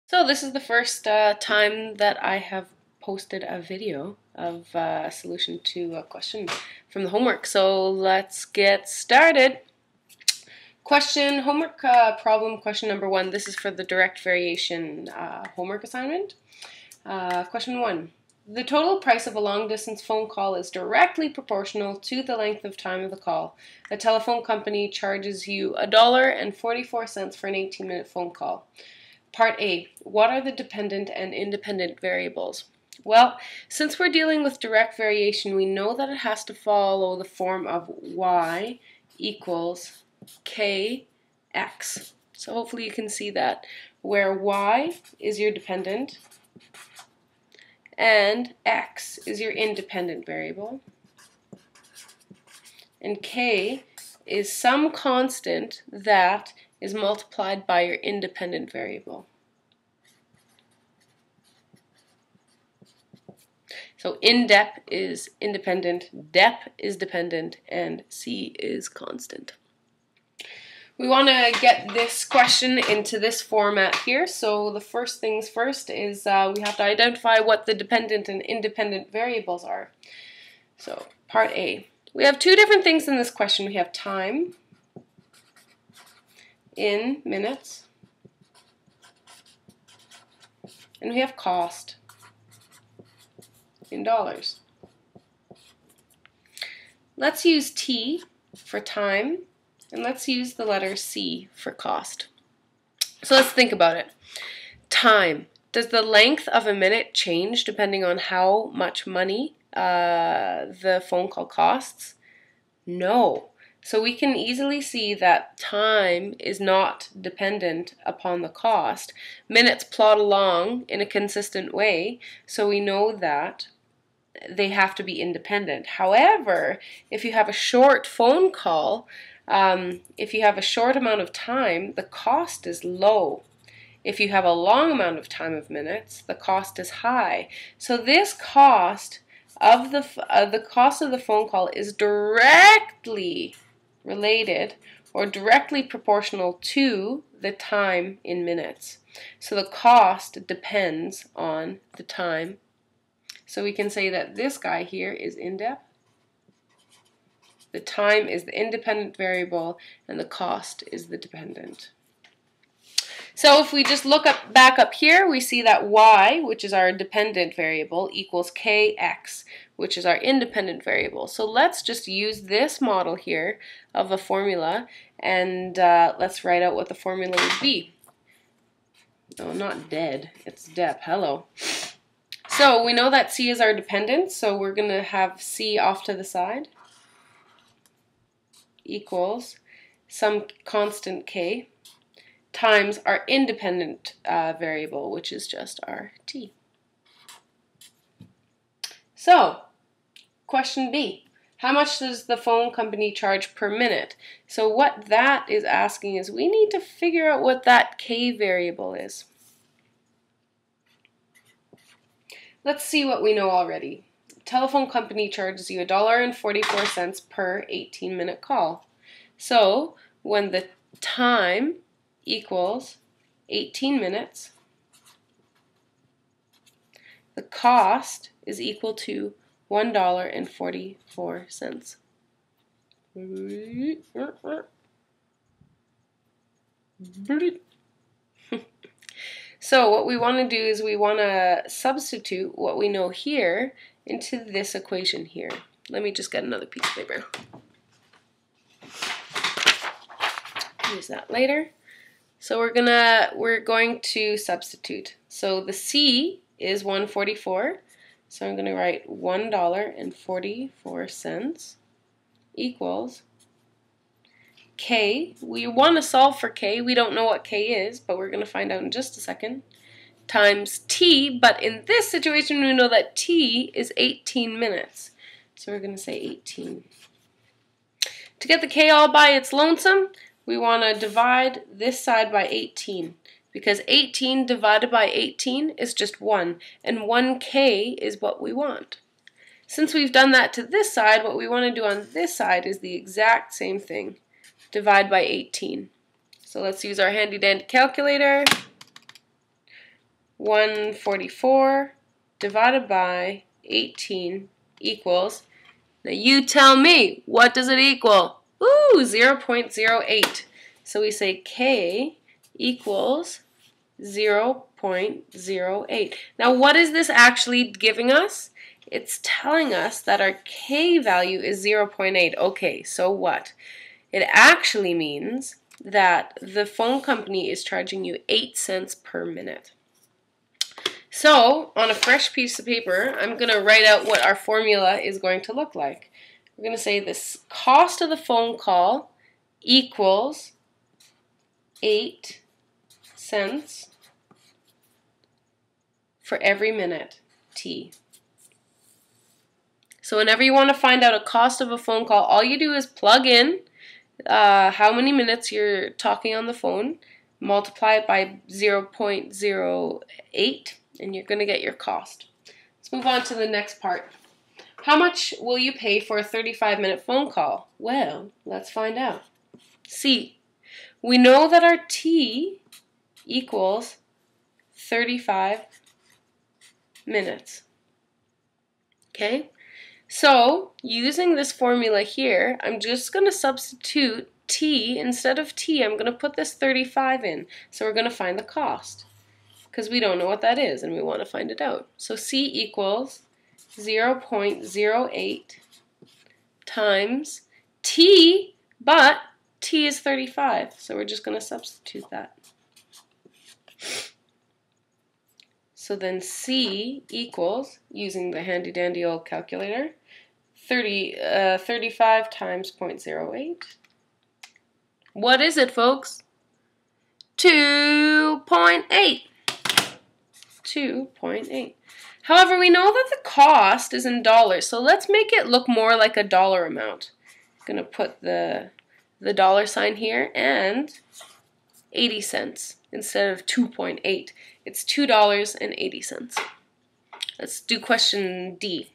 So this is the first time that I have posted a video of a solution to a question from the homework. So let's get started. Homework problem question number 1. This is for the direct variation homework assignment. Question 1. The total price of a long-distance phone call is directly proportional to the length of time of the call. A telephone company charges you $1.44 for an 18-minute phone call. Part A, what are the dependent and independent variables? Well, since we're dealing with direct variation, we know that it has to follow the form of y equals kx. So hopefully you can see that, where y is your dependent and x is your independent variable, and k is some constant that is multiplied by your independent variable. So indep is independent, dep is dependent, and c is constant. We want to get this question into this format here. So the first things first is we have to identify what the dependent and independent variables are. So part A. We have two different things in this question. We have time in minutes, and we have cost in dollars. Let's use T for time, and let's use the letter C for cost. So let's think about it. Time. Does the length of a minute change depending on how much money the phone call costs? No. So we can easily see that time is not dependent upon the cost. Minutes plod along in a consistent way, so we know that they have to be independent. However, if you have a short phone call, if you have a short amount of time, the cost is low. If you have a long amount of time of minutes, the cost is high. So this cost of the cost of the phone call is directly related or directly proportional to the time in minutes. So the cost depends on the time. So we can say that this guy here is indep. The time is the independent variable and the cost is the dependent. So if we just look back up here, we see that y, which is our dependent variable, equals kx, which is our independent variable. So let's just use this model here of a formula, and let's write out what the formula would be. No, not dead, it's dep, hello. So we know that c is our dependent, so we're going to have c off to the side, equals some constant k, times our independent variable, which is just our t. So, question B. How much does the phone company charge per minute? So what that is asking is we need to figure out what that k variable is. Let's see what we know already. Telephone company charges you $1.44 per 18-minute call. So when the time equals 18 minutes, the cost is equal to $1.44. So what we want to do is we want to substitute what we know here into this equation here. Let me just get another piece of paper. Use that later. So we're going to substitute. So the C is 144. So I'm going to write $1.44 equals K. We want to solve for K. We don't know what K is, but we're going to find out in just a second. Times T, but in this situation we know that T is 18 minutes. So we're going to say 18. To get the K all by its lonesome, we want to divide this side by 18, because 18 divided by 18 is just 1, and 1k is what we want. Since we've done that to this side, what we want to do on this side is the exact same thing. Divide by 18. So let's use our handy dandy calculator. 144 divided by 18 equals, now you tell me, what does it equal? Ooh, 0.08. So we say K equals 0.08. Now what is this actually giving us? It's telling us that our K value is 0.8. Okay, so what? It actually means that the phone company is charging you 8 cents per minute. So, on a fresh piece of paper, I'm going to write out what our formula is going to look like. We're going to say this cost of the phone call equals 8 cents for every minute, T. So whenever you want to find out a cost of a phone call, all you do is plug in how many minutes you're talking on the phone, multiply it by 0.08, and you're going to get your cost. Let's move on to the next part. How much will you pay for a 35-minute phone call? Well, let's find out. C. We know that our T equals 35 minutes. Okay? So, using this formula here, I'm just going to substitute T. Instead of T, I'm going to put this 35 in. So we're going to find the cost, because we don't know what that is and we want to find it out. So C equals 0.08 times T, but T is 35, so we're just going to substitute that. So then C equals, using the handy dandy old calculator, 35 times 0.08. What is it, folks? 2.8. 2.8. However, we know that the cost is in dollars, so let's make it look more like a dollar amount. I'm going to put the dollar sign here and 80 cents instead of 2.8. It's $2.80. Let's do question D.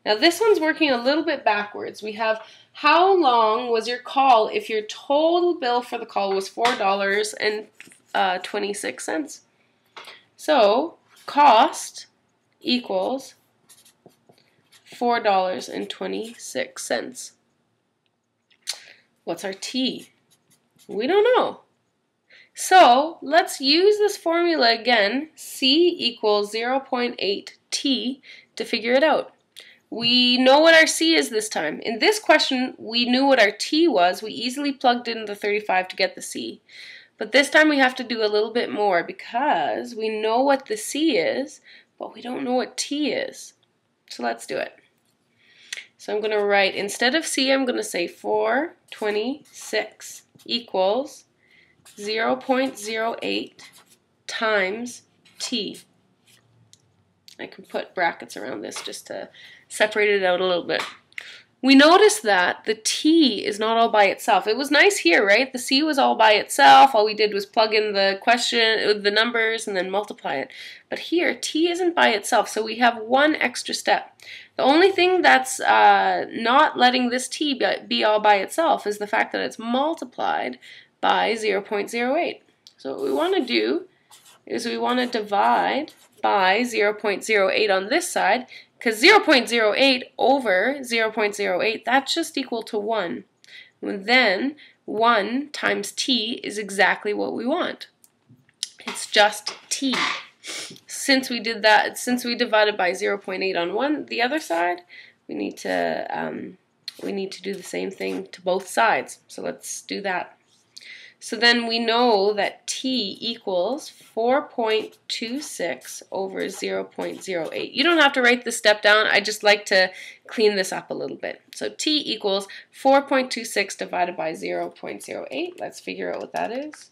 Now this one's working a little bit backwards. We have, how long was your call if your total bill for the call was $4.26? So cost equals $4.26. What's our T? We don't know. So let's use this formula again, C equals 0.8 T, to figure it out. We know what our C is this time. In this question, we knew what our T was. We easily plugged in the 35 to get the C. But this time we have to do a little bit more because we know what the C is, but we don't know what T is. So let's do it. So I'm going to write, instead of C, I'm going to say 426 equals 0.08 times T. I can put brackets around this just to separate it out a little bit. We notice that the T is not all by itself. It was nice here, right? The C was all by itself. All we did was plug in the question, the numbers, and then multiply it. But here, T isn't by itself, so we have one extra step. The only thing that's not letting this T be all by itself is the fact that it's multiplied by 0.08. So what we want to do is we want to divide by 0.08 on this side, because 0.08 over 0.08, that's just equal to 1. And then 1 times T is exactly what we want. It's just T. Since we did that, since we divided by 0.8 on the other side, we need to do the same thing to both sides. So let's do that. So then we know that T equals 4.26 over 0.08. You don't have to write this step down. I just like to clean this up a little bit. So T equals 4.26 divided by 0.08. Let's figure out what that is.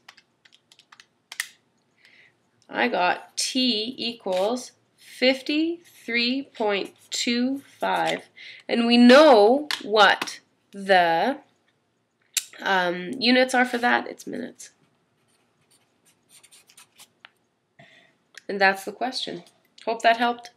I got T equals 53.25. And we know what the units are for that. It's minutes. And that's the question. Hope that helped.